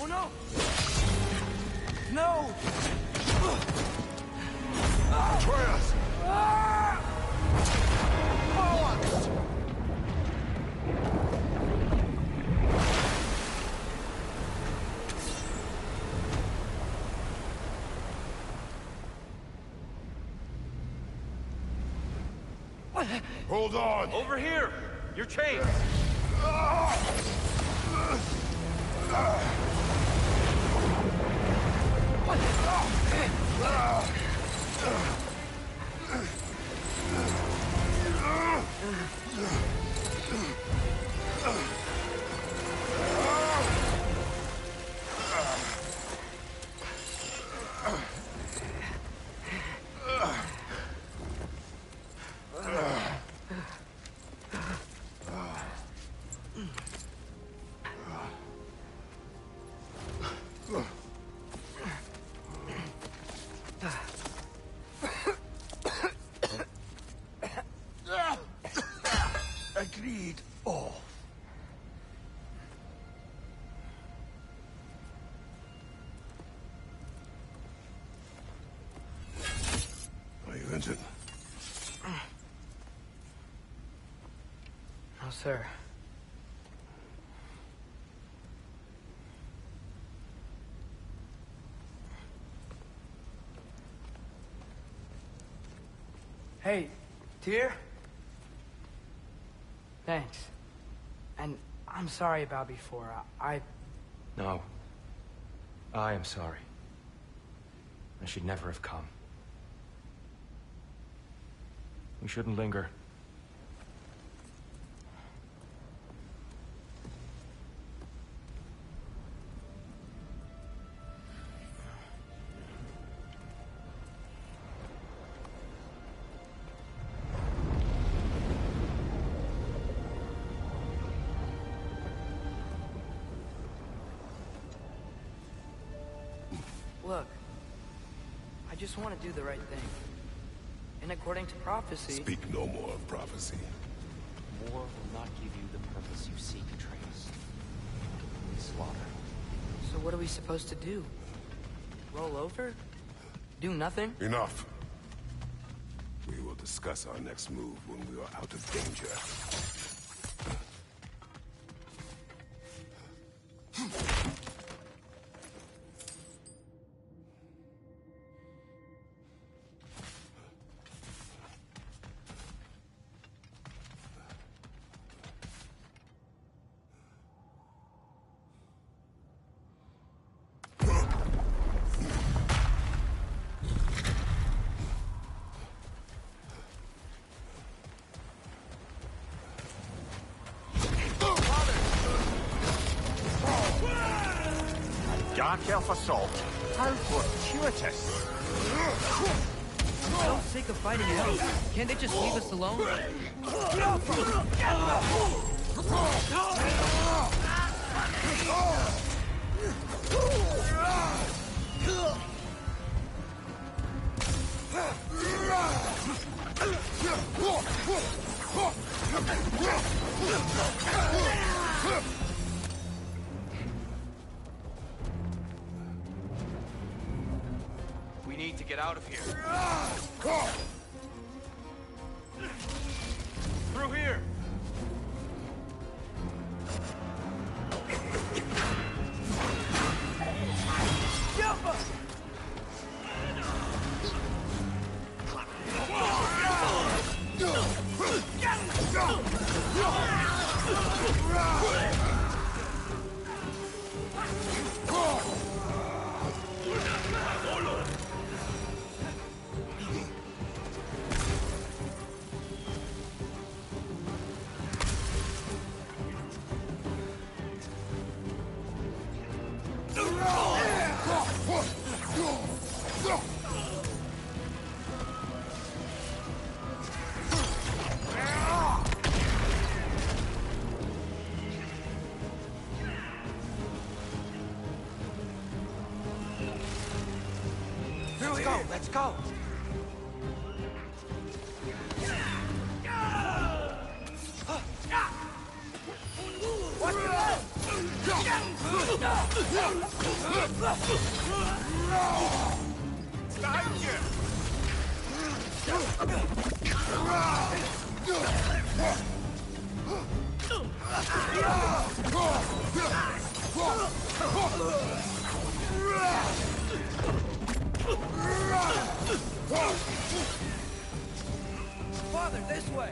Oh no! No! Atreus! Hold on! Over here! Your chains! Agreed all. Are you injured? No, sir. Hey, Tyr? Thanks. And I'm sorry about before. No. I am sorry. I should never have come. We shouldn't linger. Look, I just want to do the right thing. And according to prophecy... Speak no more of prophecy. War will not give you the purpose you seek, Atreus. Slaughter. So what are we supposed to do? Roll over? Do nothing? Enough. We will discuss our next move when we are out of danger. Dark elf assault. How fortuitous. For the sake of fighting elves, can't they just leave us alone? We need to get out of here. Through here! Let's go! Behind you! Father, this way!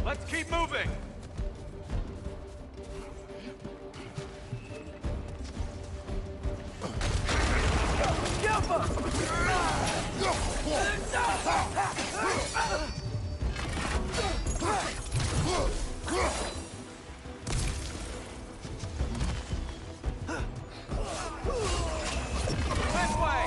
Let's keep moving! This way!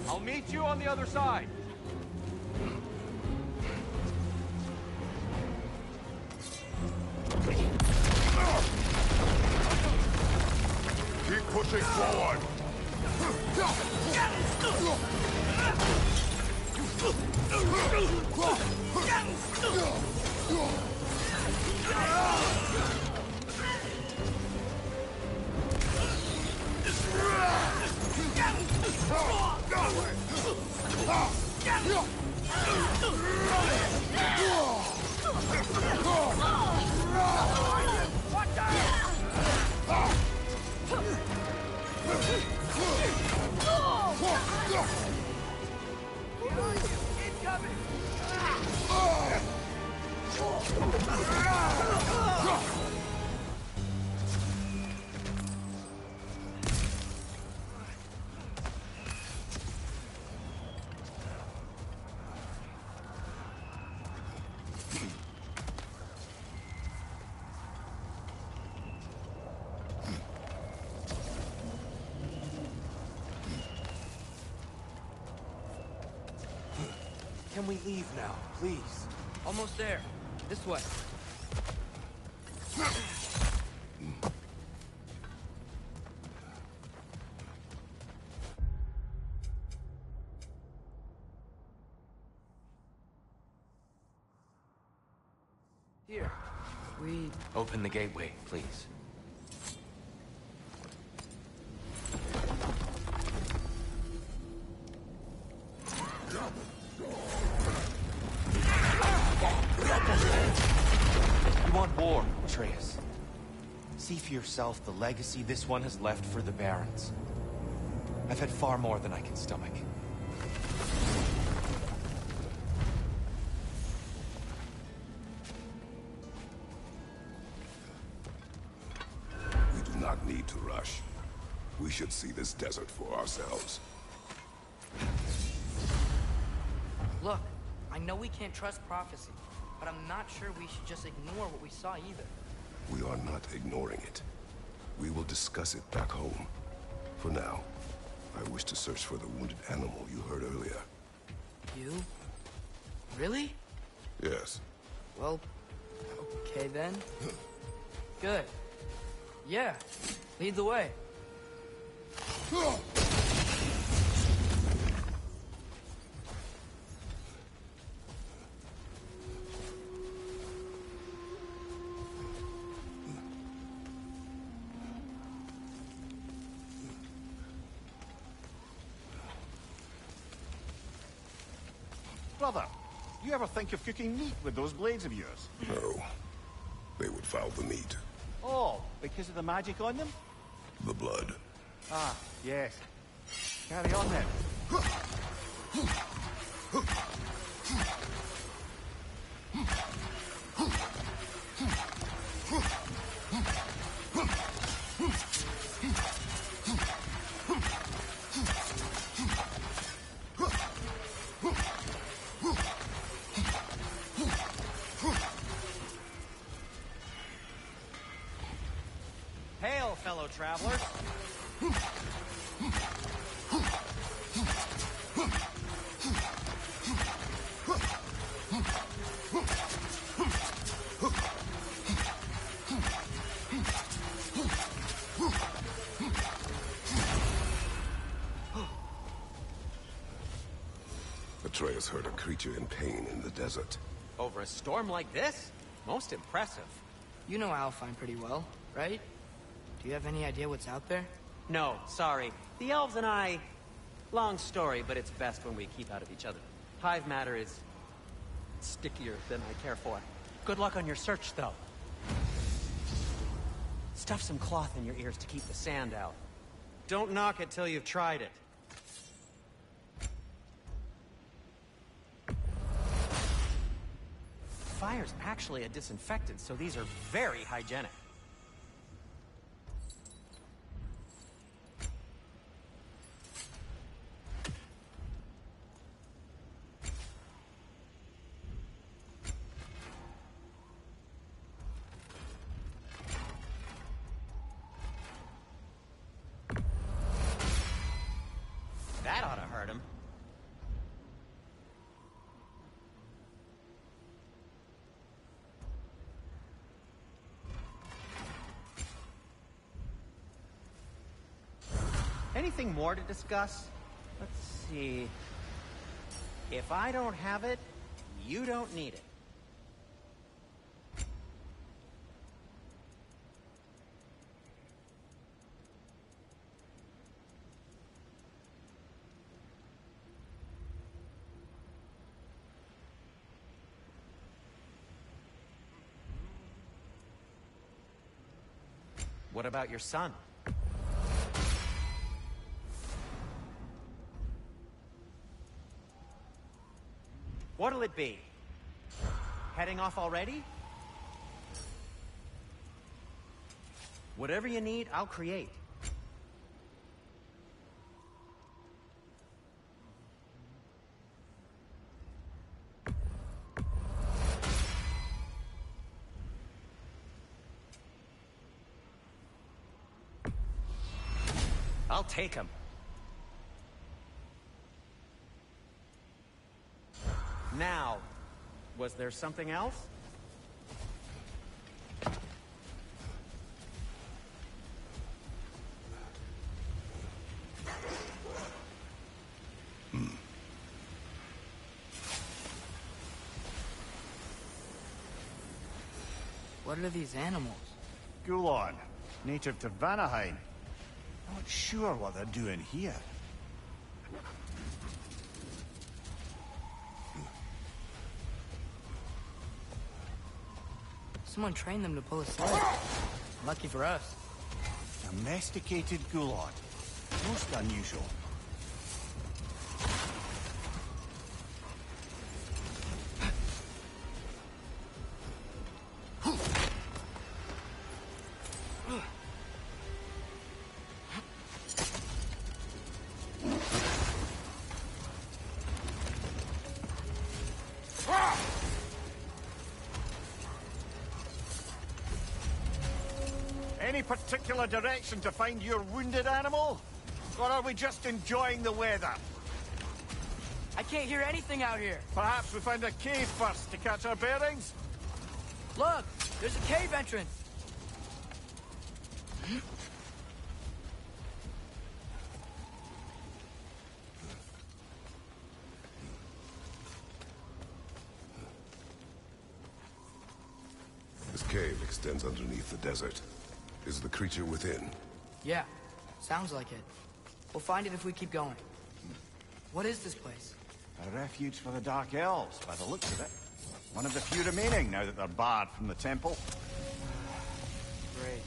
I'll meet you on the other side. Keep pushing forward! Can we leave now, please? Almost there. This way. Here. We... Open the gateway, please. You want war, Atreus. See for yourself the legacy this one has left for the Barons. I've had far more than I can stomach. We do not need to rush. We should see this desert for ourselves. Look, I know we can't trust prophecy, but I'm not sure we should just ignore what we saw either. We are not ignoring it. We will discuss it back home. For now, I wish to search for the wounded animal you heard earlier. You? Really? Yes. Well, okay then. Good. Yeah, lead the way. Brother, you ever think of cooking meat with those blades of yours? No. They would foul the meat. Oh, because of the magic on them? The blood. Ah, yes. Carry on then. fellow travelers. Atreus heard a creature in pain in the desert. Over a storm like this? Most impressive. You know Alfheim pretty well, right? Do you have any idea what's out there? No, sorry. The elves and I... Long story, but it's best when we keep out of each other. Hive matter is... stickier than I care for. Good luck on your search, though. Stuff some cloth in your ears to keep the sand out. Don't knock it till you've tried it. Fire's actually a disinfectant, so these are very hygienic. That ought to hurt him. Anything more to discuss? Let's see. If I don't have it, you don't need it. What about your son? What'll it be? Heading off already? Whatever you need, I'll create. I'll take him. Now, was there something else? What are these animals? Gulon, native to Vanaheim. Not sure what they're doing here. Someone trained them to pull a sled. Lucky for us. Domesticated Gulon. Most unusual. Any particular direction to find your wounded animal? Or are we just enjoying the weather? I can't hear anything out here. Perhaps we find a cave first to catch our bearings? Look, there's a cave entrance. This cave extends underneath the desert. Is the creature within? Yeah, sounds like it. We'll find it if we keep going. What is this place? A refuge for the Dark Elves, by the looks of it. One of the few remaining now that they're barred from the temple. Great.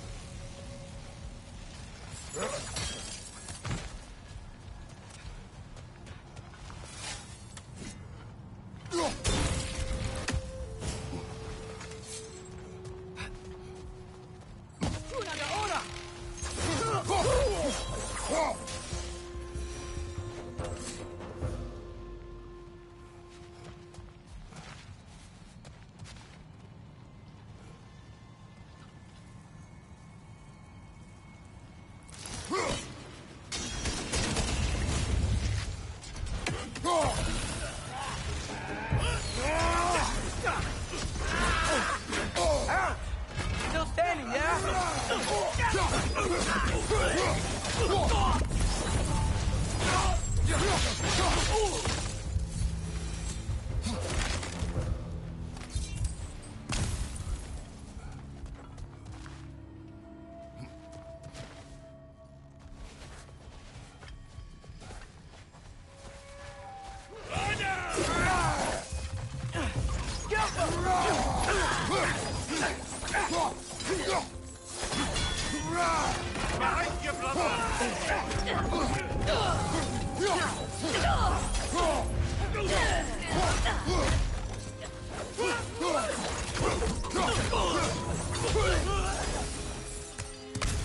Behind you, brother!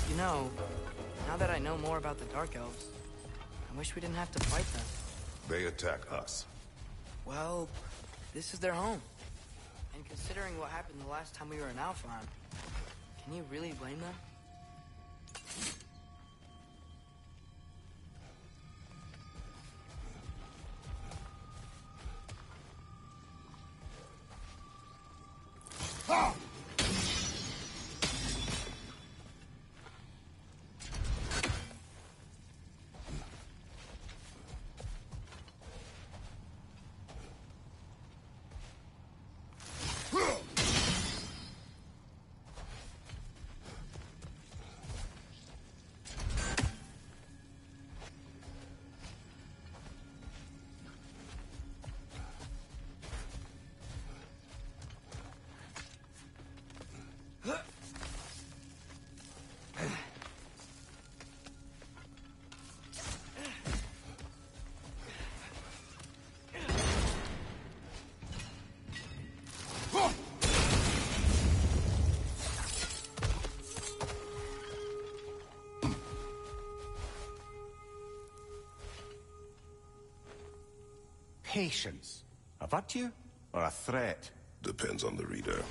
You know, now that I know more about the Dark Elves, I wish we didn't have to fight them. They attack us. Well, this is their home. And considering what happened the last time we were in Alfheim, can you really blame them? Patience. A virtue or a threat? Depends on the reader.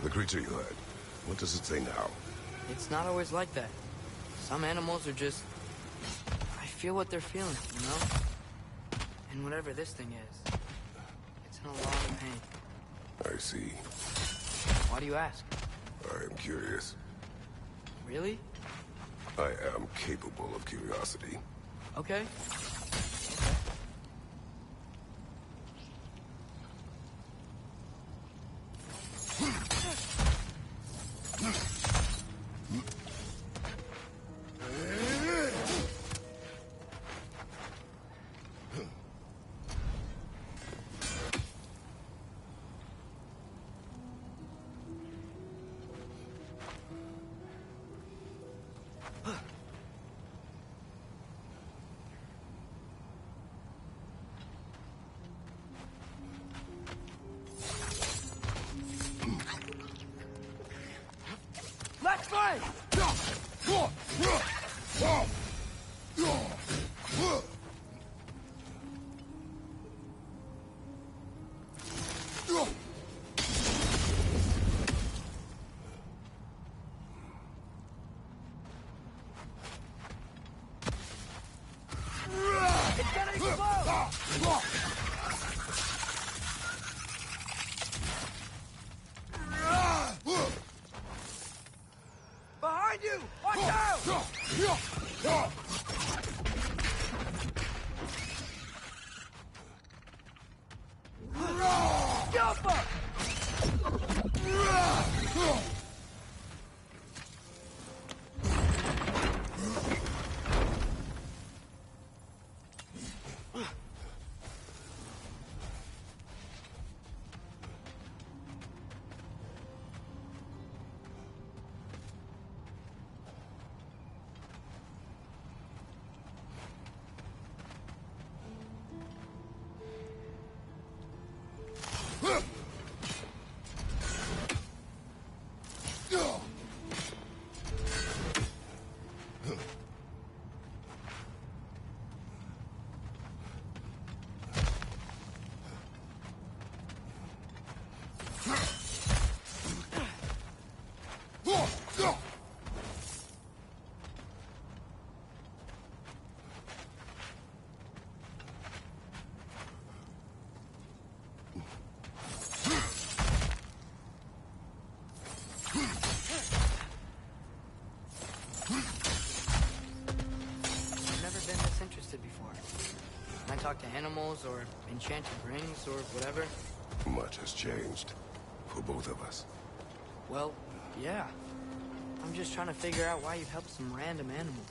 The creature you had, what does it say now? It's not always like that. Some animals are just... I feel what they're feeling, you know? And whatever this thing is, it's in a lot of pain. I see. Why do you ask? I am curious. Really? I am capable of curiosity. Okay. Let's fight! It's gonna explode! Behind you! Watch out! Jump up! talk to animals or enchanted rings or whatever? Much has changed. For both of us. Well, yeah. I'm just trying to figure out why you'd help some random animal.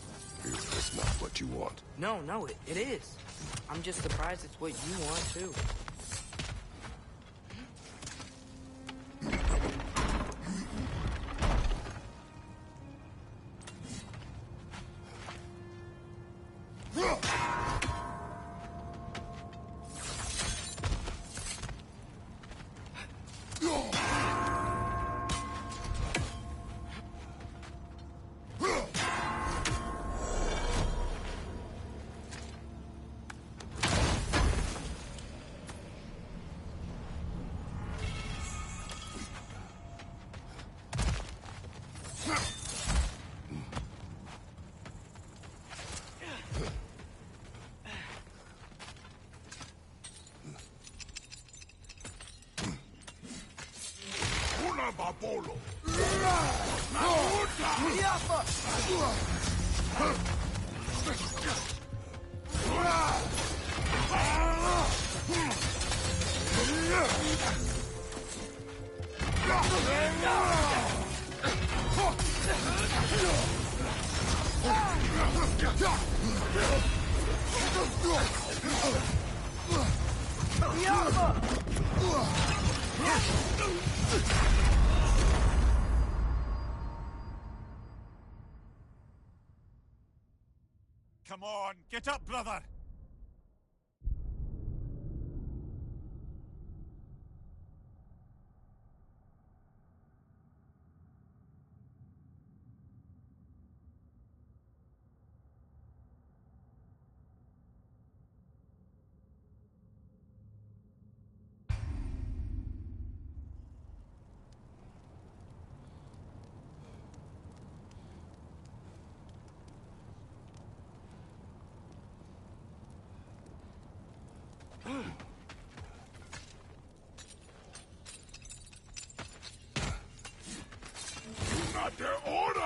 If that's not what you want. No, it is. I'm just surprised it's what you want, too. Apolo! Come on, get up, brother! Not their order!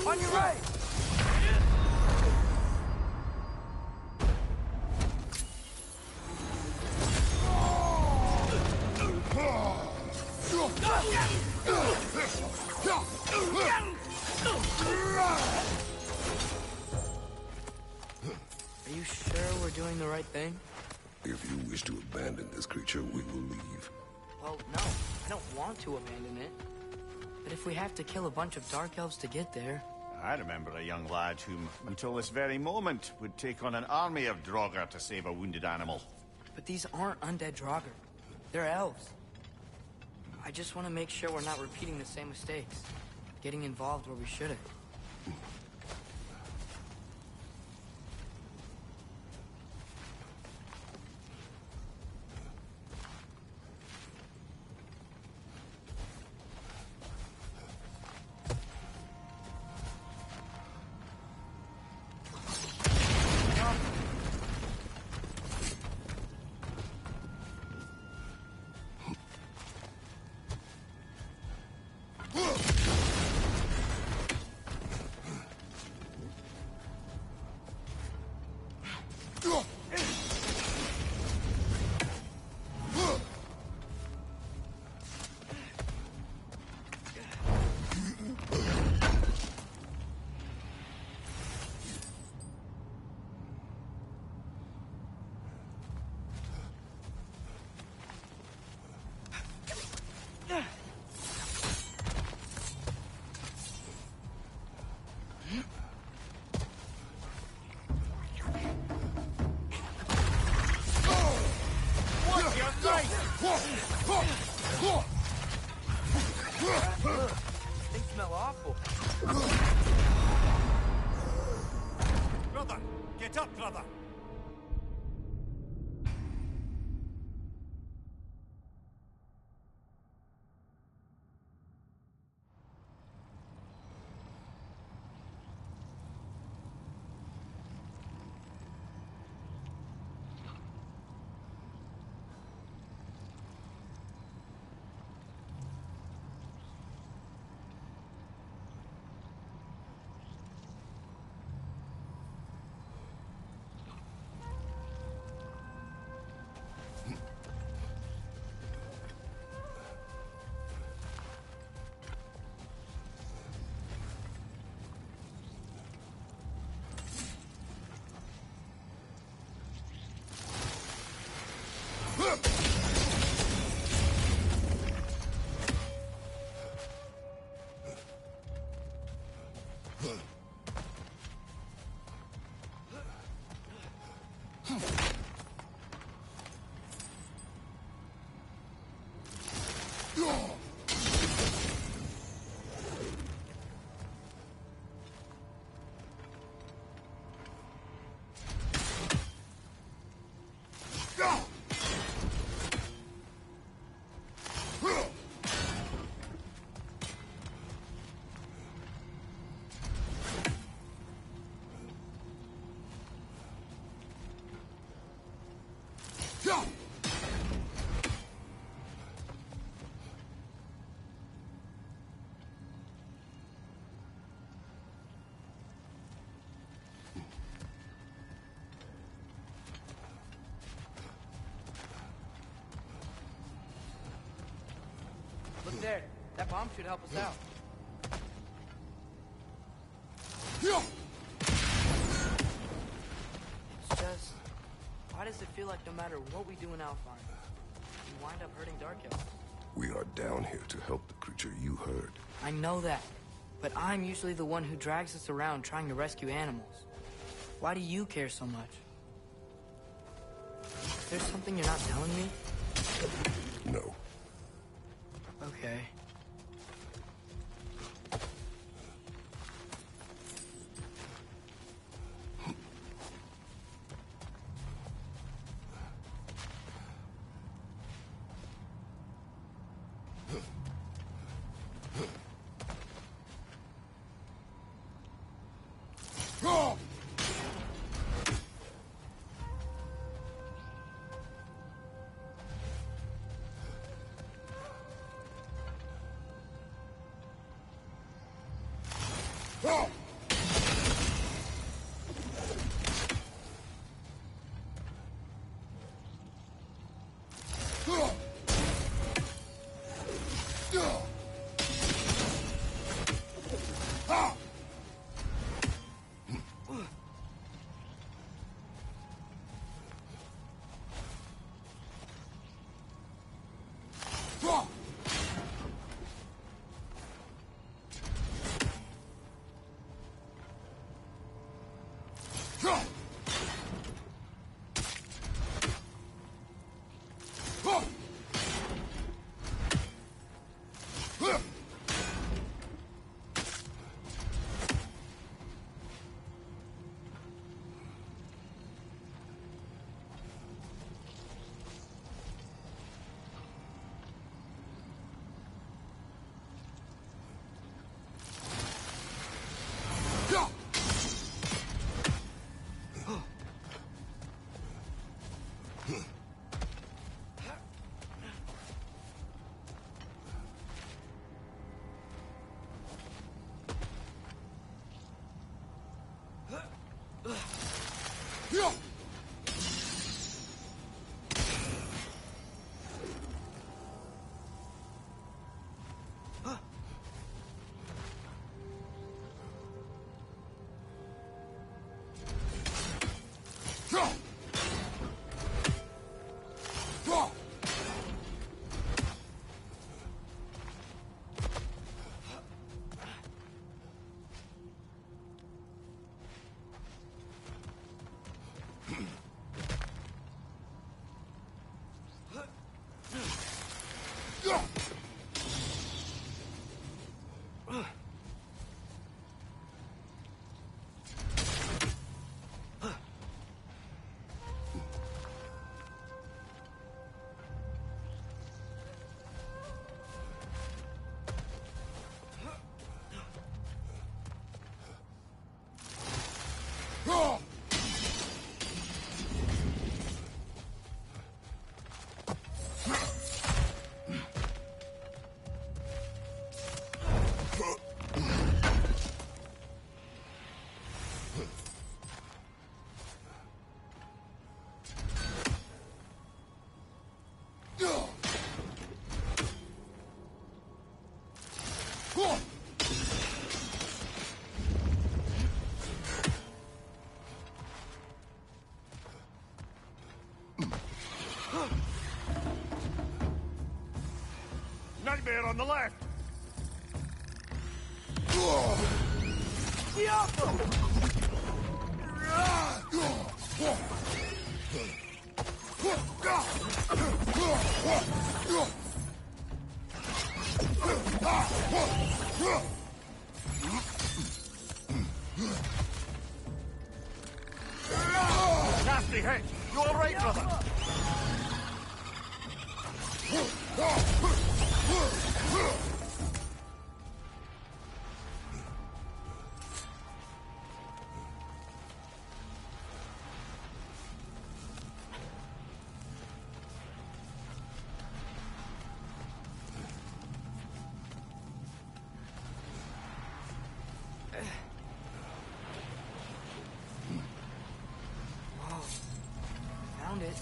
On your right! Are you sure we're doing the right thing? If you wish to abandon this creature, we will leave. Well, no. I don't want to abandon it. But if we have to kill a bunch of Dark Elves to get there... I remember a young lad whom, until this very moment, would take on an army of Draugr to save a wounded animal. But these aren't undead Draugr. They're elves. I just want to make sure we're not repeating the same mistakes. Getting involved where we shouldn't. Things smell awful. Brother! Get up, brother! Look there. That bomb should help us out. It's just... why does it feel like no matter what we do in Alfheim, we wind up hurting Dark Elves? We are down here to help the creature you heard. I know that. But I'm usually the one who drags us around trying to rescue animals. Why do you care so much? Is there something you're not telling me? No. Okay. nightmare on the left! Nasty hit! You alright, brother? Found it.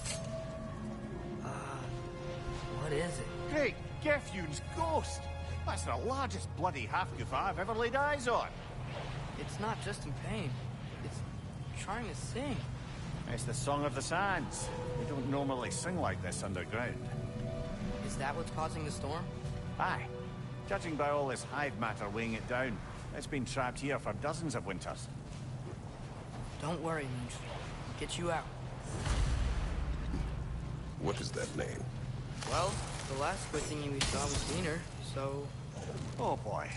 What is it? Great, Gefyun's ghost! That's the largest bloody half-goof I've ever laid eyes on. It's not just in pain. It's trying to sing. It's the Song of the Sands. We don't normally sing like this underground. Is that what's causing the storm? Aye. Judging by all this hive matter weighing it down, it's been trapped here for dozens of winters. Don't worry, Mooch. I'll get you out. What is that name? Well, the last good thing we saw was Wiener, so... Oh boy.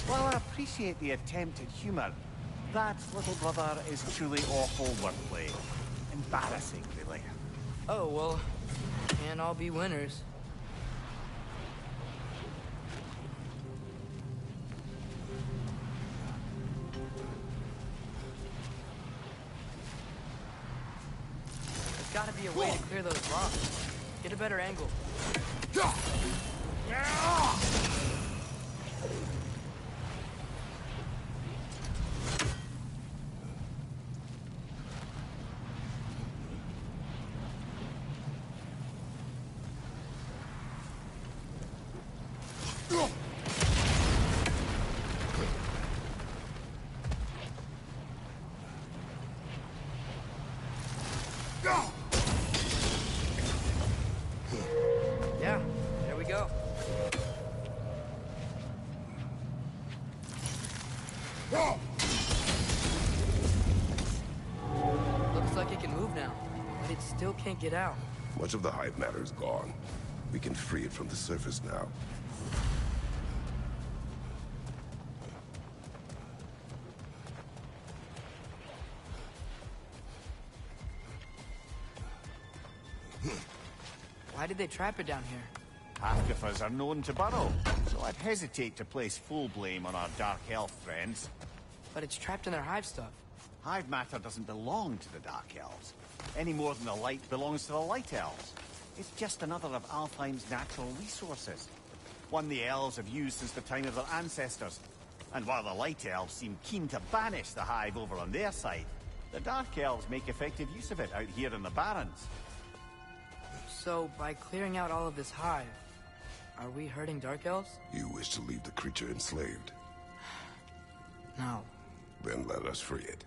Well, I appreciate the attempt at humor. That, little brother, is truly awful wordplay. Embarrassing, really. Oh, well, can't all be winners. There's gotta be a way to clear those rocks. Get a better angle. Yeah, there we go. Looks like it can move now, but it still can't get out. Much of the hive matter is gone. We can free it from the surface now. Why did they trap it down here? Half-goofers are known to burrow, so I'd hesitate to place full blame on our Dark Elf friends. But it's trapped in their hive stuff. Hive matter doesn't belong to the Dark Elves, any more than the light belongs to the Light Elves. It's just another of Alfheim's natural resources. One the Elves have used since the time of their ancestors. And while the Light Elves seem keen to banish the hive over on their side, the Dark Elves make effective use of it out here in the Barrens. So, by clearing out all of this hive, are we hurting Dark Elves? You wish to leave the creature enslaved? No. Then let us free it.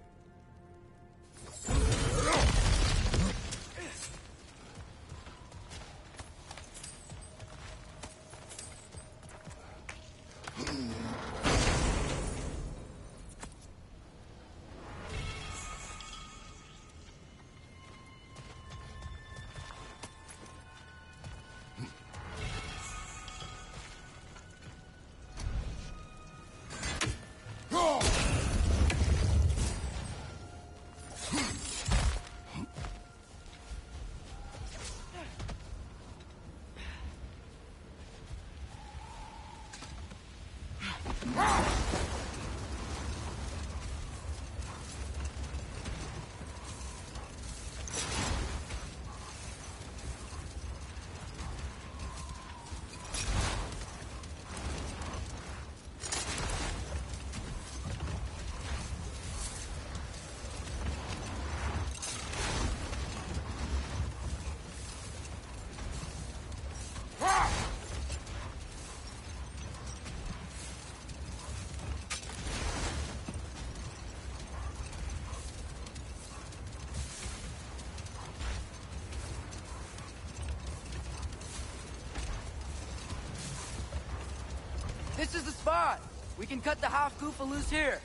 This is the spot! We can cut the half-goofa loose here.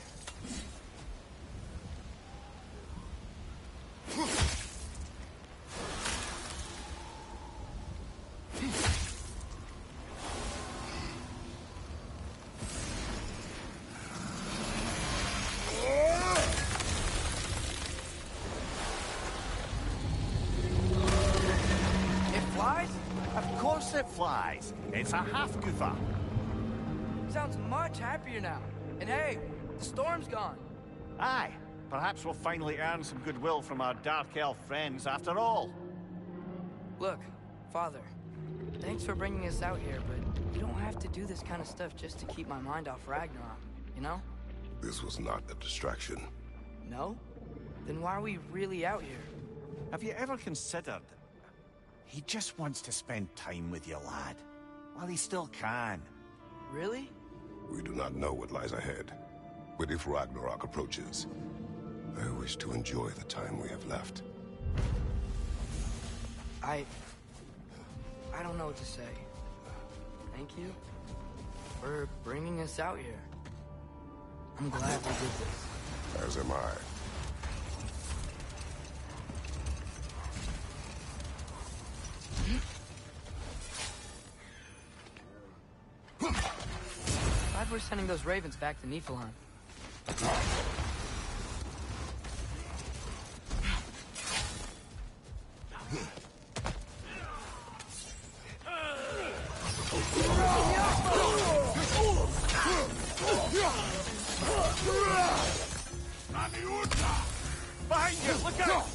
It flies? Of course it flies. It's a half-goofa. Sounds much happier now. And hey, the storm's gone. Aye, perhaps we'll finally earn some goodwill from our Dark Elf friends after all. Look, Father, thanks for bringing us out here, but you don't have to do this kind of stuff just to keep my mind off Ragnarok, you know? This was not a distraction. No? Then why are we really out here? Have you ever considered... He just wants to spend time with you, lad. While he still can. Really? We do not know what lies ahead. But if Ragnarok approaches, I wish to enjoy the time we have left. I don't know what to say. Thank you for bringing us out here. I'm glad we did this. As am I. Glad we're sending those ravens back to Niflheim. Behind you! Look out!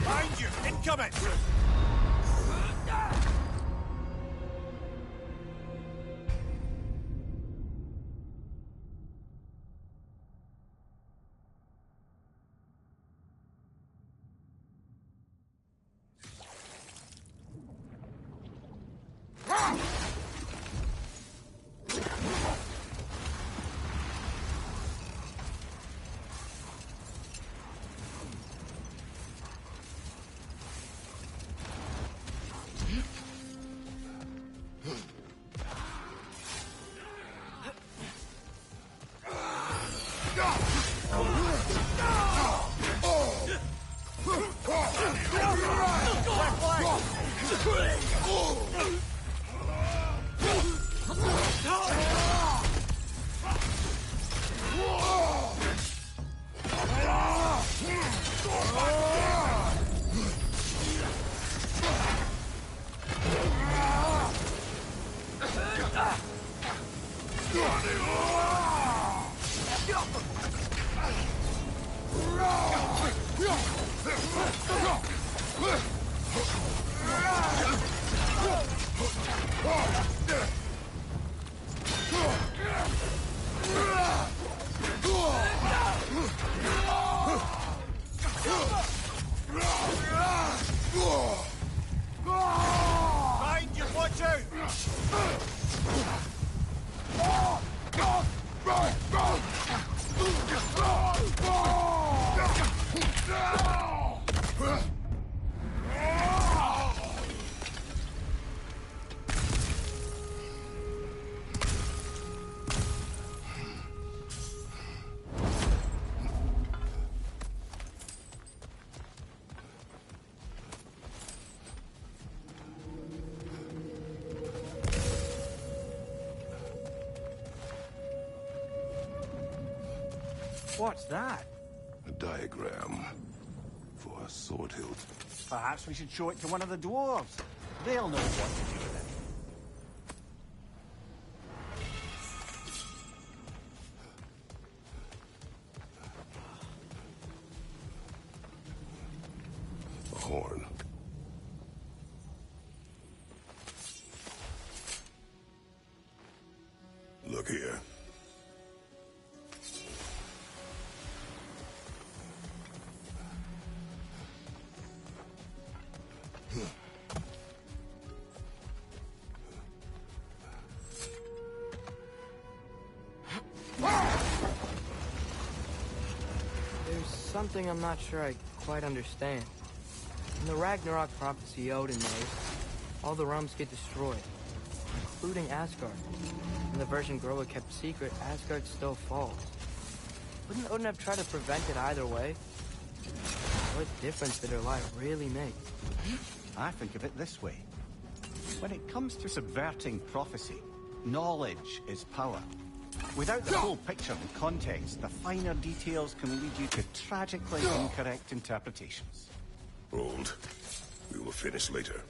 Behind you! Incoming! What's that? A diagram for a sword hilt. Perhaps we should show it to one of the dwarves. They'll know what to do with it. A horn. Look here. There's something I'm not sure I quite understand. In the Ragnarok prophecy Odin made, all the realms get destroyed, including Asgard. In the version Groa kept secret, Asgard still falls. Wouldn't Odin have tried to prevent it either way? What difference did her lie really make? I think of it this way. When it comes to subverting prophecy, knowledge is power. Without the full picture and context, the finer details can lead you to tragically incorrect interpretations. Hold. We will finish later.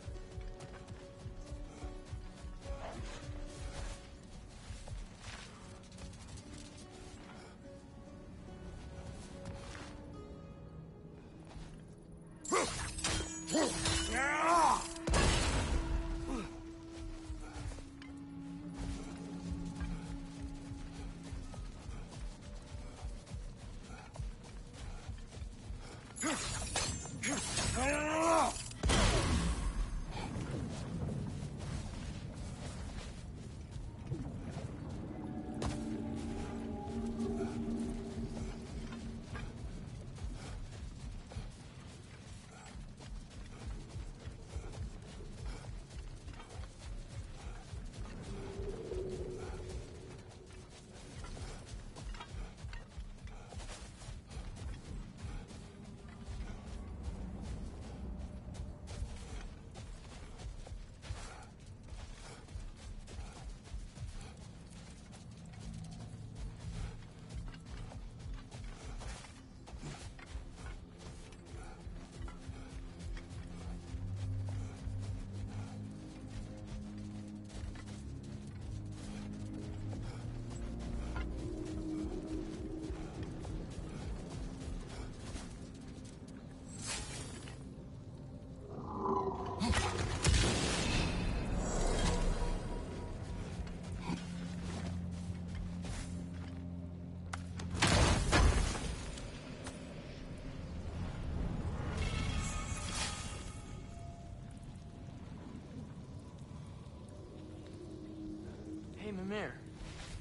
Hey, Mimir.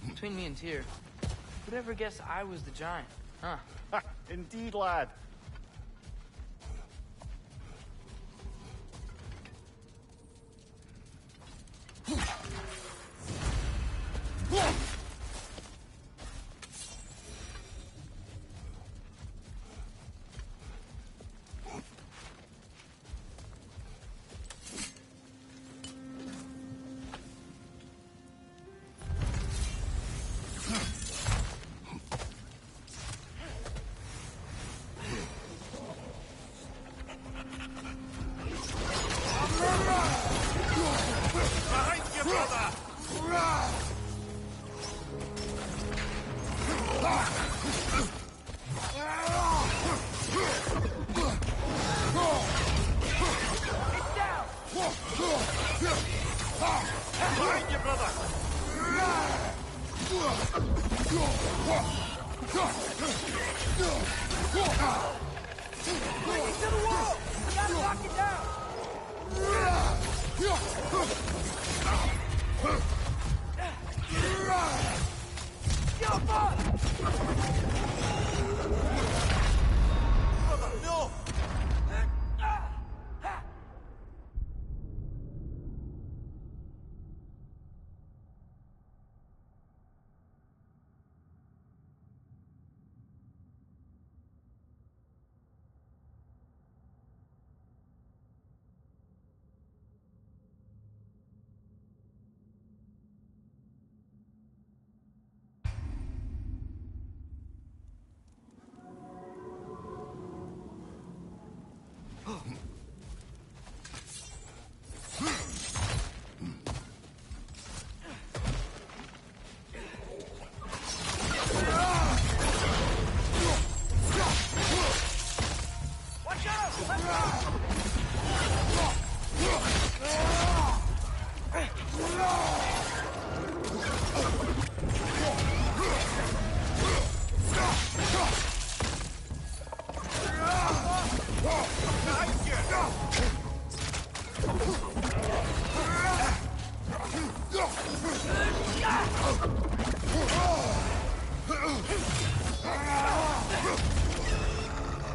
Between me and Tyr, who'd ever guess I was the giant, huh? Indeed, lad.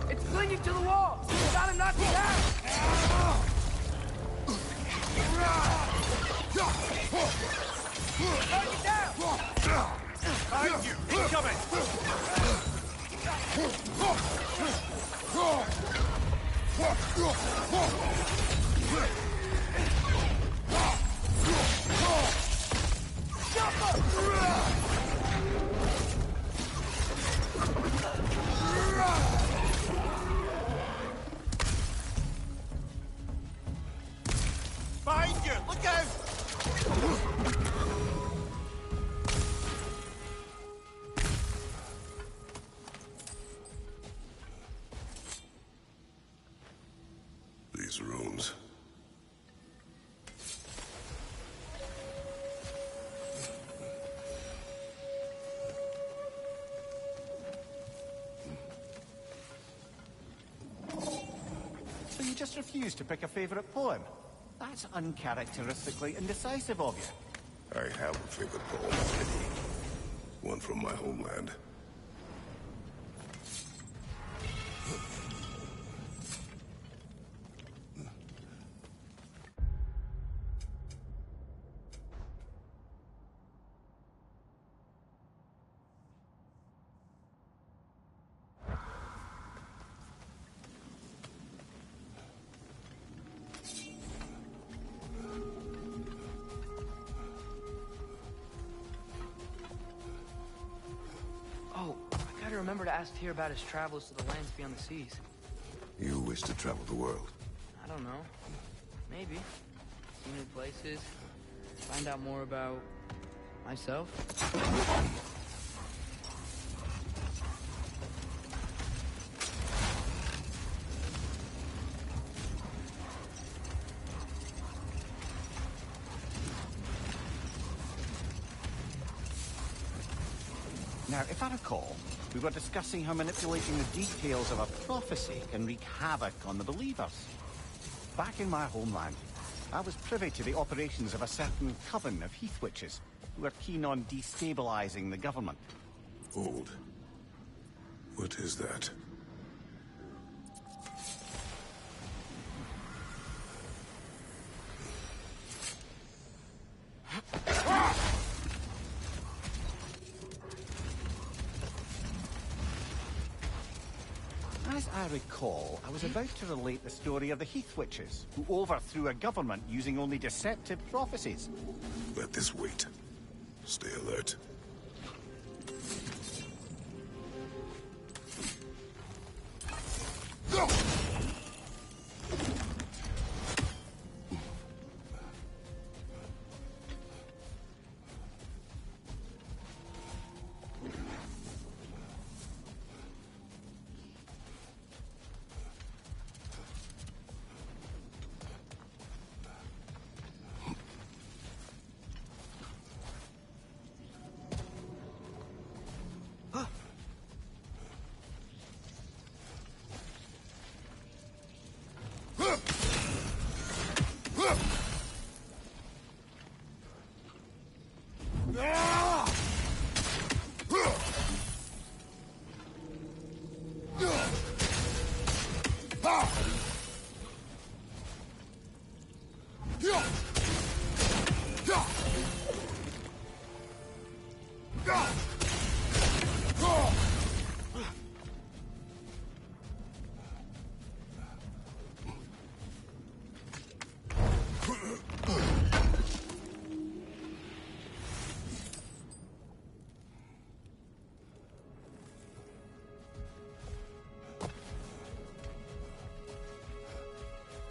It's clinging to the wall! You gotta knock it down! Knock it down! Behind you! Incoming! Behind you! Look out! These rooms. So you just refuse to pick a favorite poem? That's uncharacteristically indecisive of you. I have a favorite poem already. One from my homeland. Oh, I gotta remember to ask Tyr about his travels to the lands beyond the seas. You wish to travel the world. I don't know. Maybe. See new places. Find out more about myself. Now, if I recall, we were discussing how manipulating the details of a prophecy can wreak havoc on the believers. Back in my homeland, I was privy to the operations of a certain coven of heath witches who were keen on destabilizing the government. Old. What is that? As I recall, I was about to relate the story of the heath witches, who overthrew a government using only deceptive prophecies. Let this wait. Stay alert.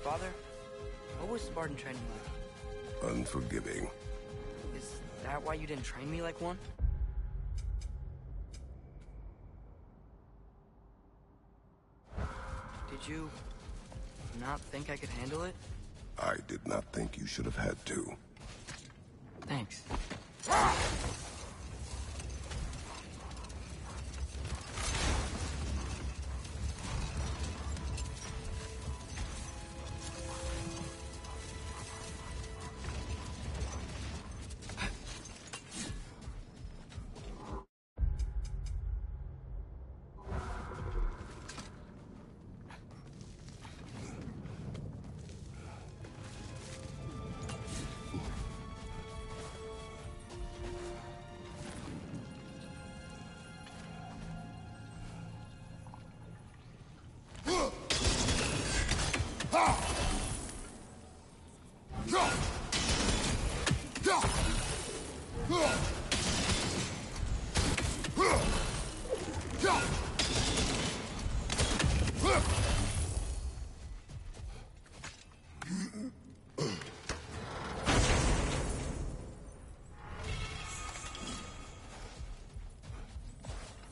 Father, what was Spartan training like? Unforgiving. Is that why you didn't train me like one? Did you not think I could handle it? I did not think you should have had to. Thanks.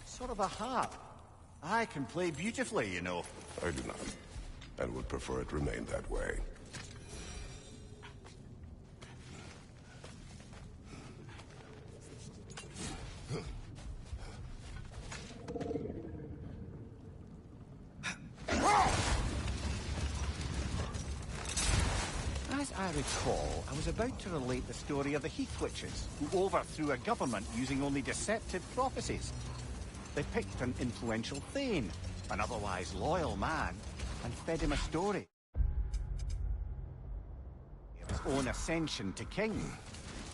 Sort of a harp. I can play beautifully, you know. I do not, and would prefer it remain that way. As I recall, I was about to relate the story of the Heath Witches, who overthrew a government using only deceptive prophecies. They picked an influential Thane, an otherwise loyal man, and fed him a story of his own ascension to king.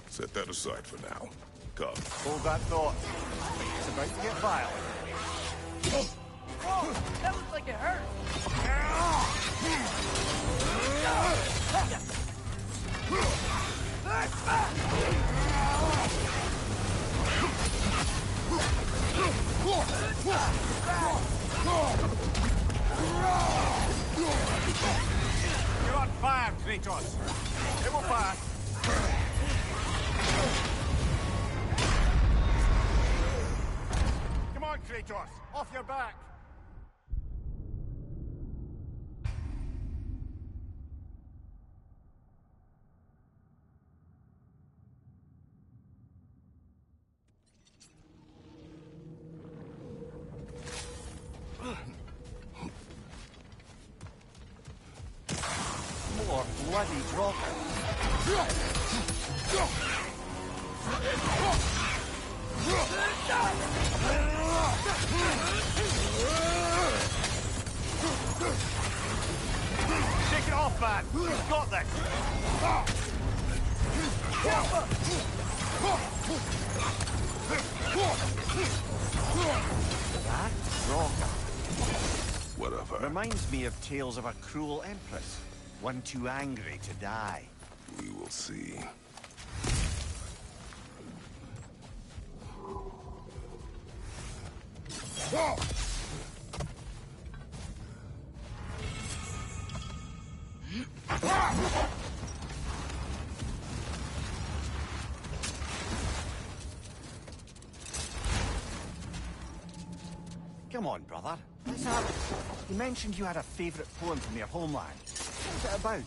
Set that aside for now. Come. Hold that thought. It's about to get violent. Whoa! That looks like it hurt! You're on fire, Kratos. It will pass. Come on, Kratos. Off your back. More bloody drop. Take it off, man. You've got this. That rocker Whatever. reminds me of tales of a cruel empress, one too angry to die. We will see. Come on, brother. Let's have it. You mentioned you had a favorite poem from your homeland. What's it about?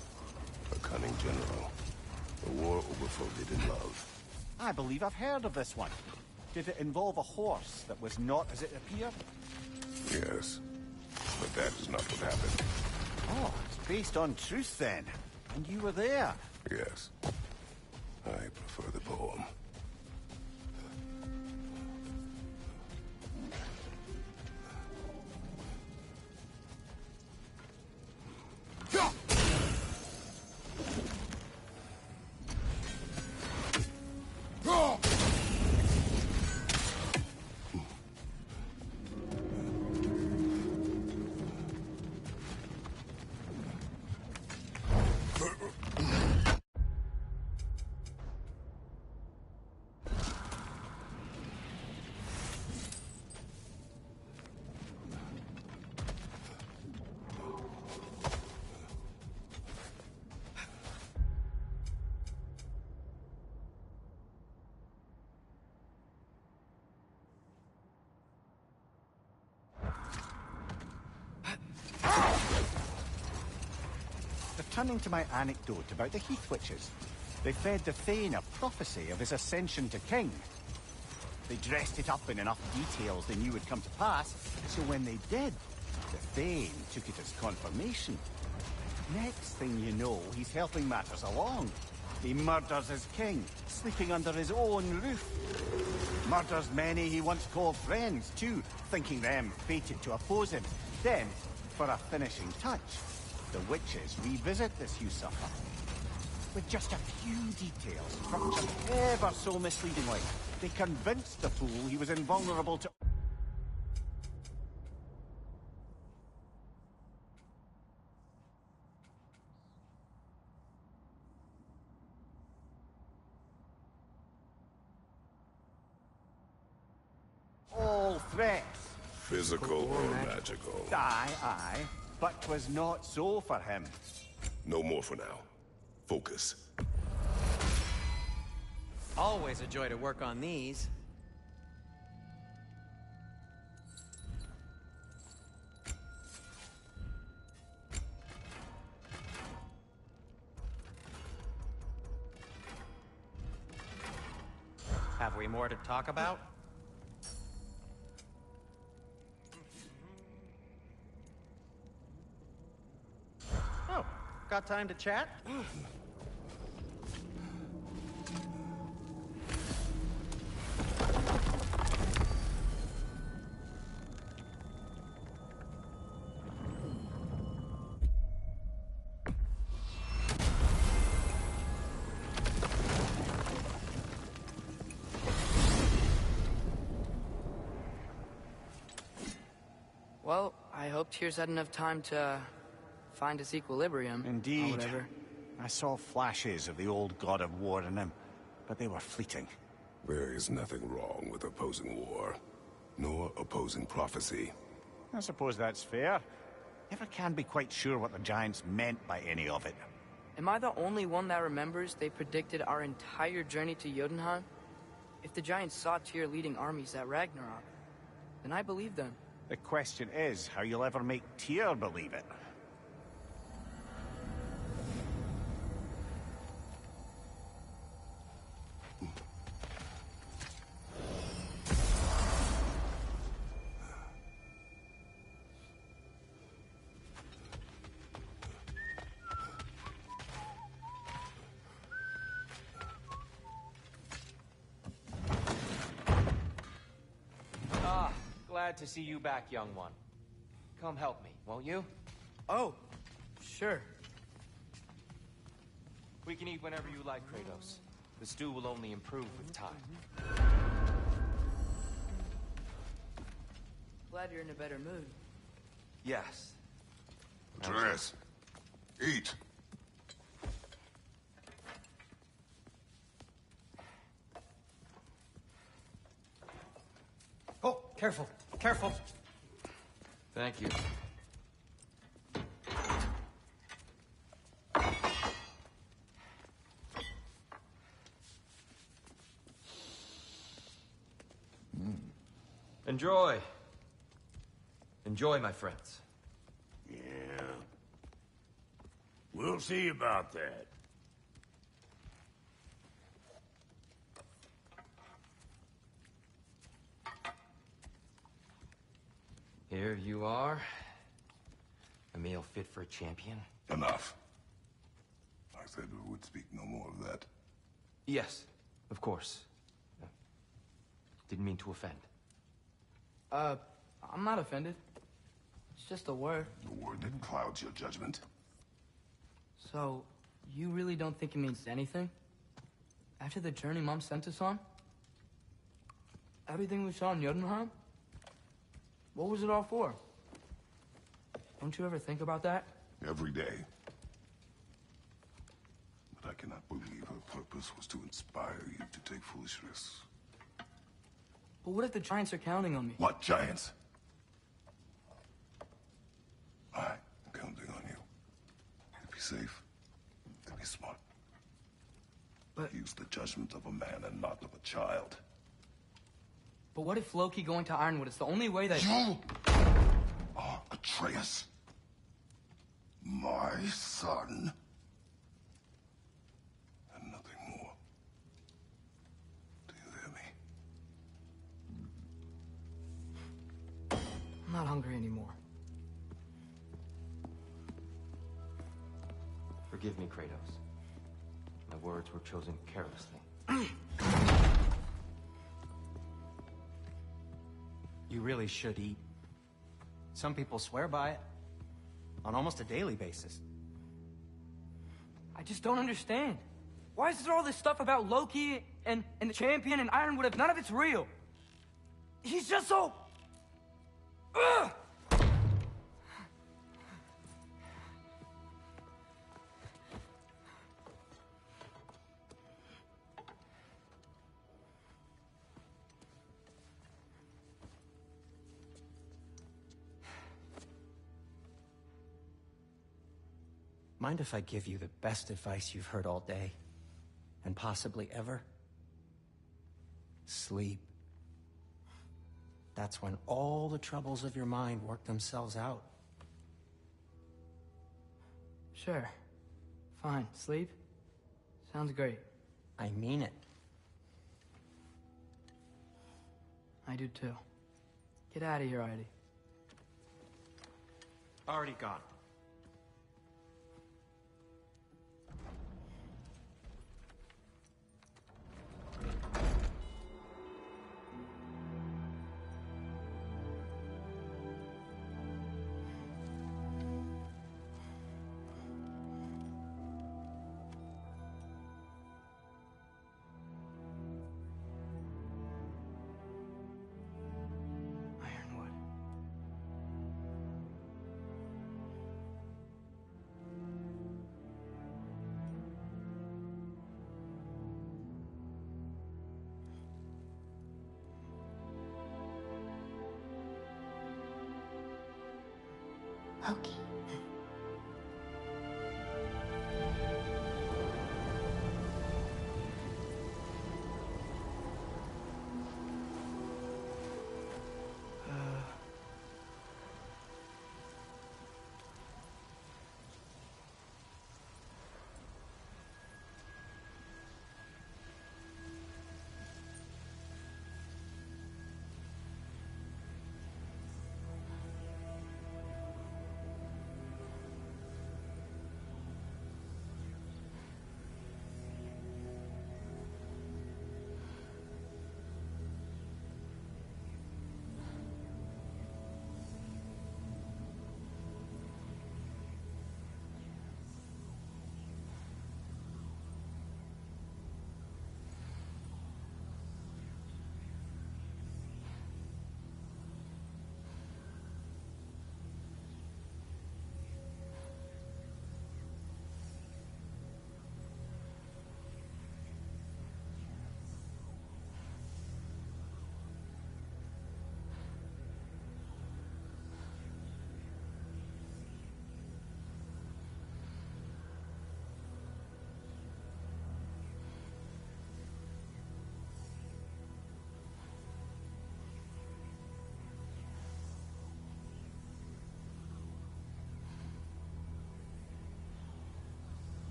A cunning general. A war overfolded in love. I believe I've heard of this one. Did it involve a horse that was not as it appeared? Yes. But that is not what happened. Oh, it's based on truth then. And you were there. Yes. I prefer the poem. Returning to my anecdote about the Heath Witches, they fed the Thane a prophecy of his ascension to king. They dressed it up in enough details they knew would come to pass, so when they did, the Thane took it as confirmation. Next thing you know, he's helping matters along. He murders his king, sleeping under his own roof. Murders many he once called friends, too, thinking them fated to oppose him. Then, for a finishing touch, the witches revisit this usurper. With just a few details structured ever so misleadingly, they convinced the fool he was invulnerable to... threats. Physical or magical? Aye, aye. But 'twas not so for him. No more for now. Focus. Always a joy to work on these. Have we more to talk about? Oh, got time to chat? Well, I hope Tyr's had enough time to find his equilibrium. Or Indeed. whatever. I saw flashes of the old god of war in him, but they were fleeting. There is nothing wrong with opposing war, nor opposing prophecy. I suppose that's fair. Never can be quite sure what the Giants meant by any of it. Am I the only one that remembers they predicted our entire journey to Jotunheim? If the Giants saw Tyr leading armies at Ragnarok, then I believe them. The question is how you'll ever make Tyr believe it. Glad to see you back, young one. Come help me, won't you? Oh, sure. We can eat whenever you like, Kratos. The stew will only improve with time. Glad you're in a better mood. Yes. Atreus, eat. Oh, careful, careful. Thank you. Enjoy. Enjoy, my friends. Yeah. We'll see about that. Here you are. A meal fit for a champion. Enough. I said we would speak no more of that. Yes, of course. Didn't mean to offend. I'm not offended. It's just a word. The word that clouds your judgment. So, you really don't think it means anything? After the journey Mom sent us on? Everything we saw in Jotunheim? What was it all for? Don't you ever think about that? Every day. But I cannot believe her purpose was to inspire you to take foolish risks. But what if the Giants are counting on me? What giants? I'm counting on you. To be safe. To be smart. But- Use the judgment of a man and not of a child. But what if Loki going to Ironwood is the only way that... You are Atreus. My son. And nothing more. Do you hear me? I'm not hungry anymore. Forgive me, Kratos. My words were chosen carelessly. You really should eat. Some people swear by it. On almost a daily basis. I just don't understand. Why is there all this stuff about Loki and the champion and Ironwood if none of it's real? He's just so... Ugh! Mind if I give you the best advice you've heard all day? And possibly ever? Sleep. That's when all the troubles of your mind work themselves out. Sure. Fine. Sleep? Sounds great. I mean it. I do too. Get out of here, Artie. Already gone. Ironwood. Okay.